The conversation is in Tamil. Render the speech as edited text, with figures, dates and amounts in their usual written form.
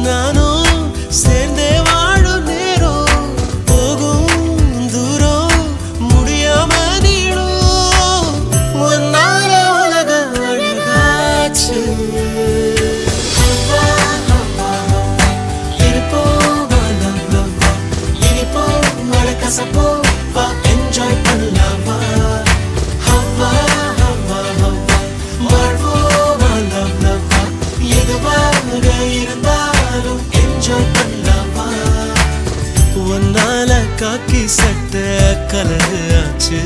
நானும் சேர்ந்தே வாழும் நேரம் போகும் தூரம் முடியாம நீளும் ஒன்னால உலக அழகாச்சு கசப்போ வா என்ஜாய் பண்ணலாமா ஹவ்வா ஹவ்வா ஹவ்வா வாழ்வோமா லவ் லவ்வா எதுவாக இருந்தாலும் என்ஜாய் பண்ணலாமா ஒன்னால காக்கி சட்ட கலர் ஆச்சு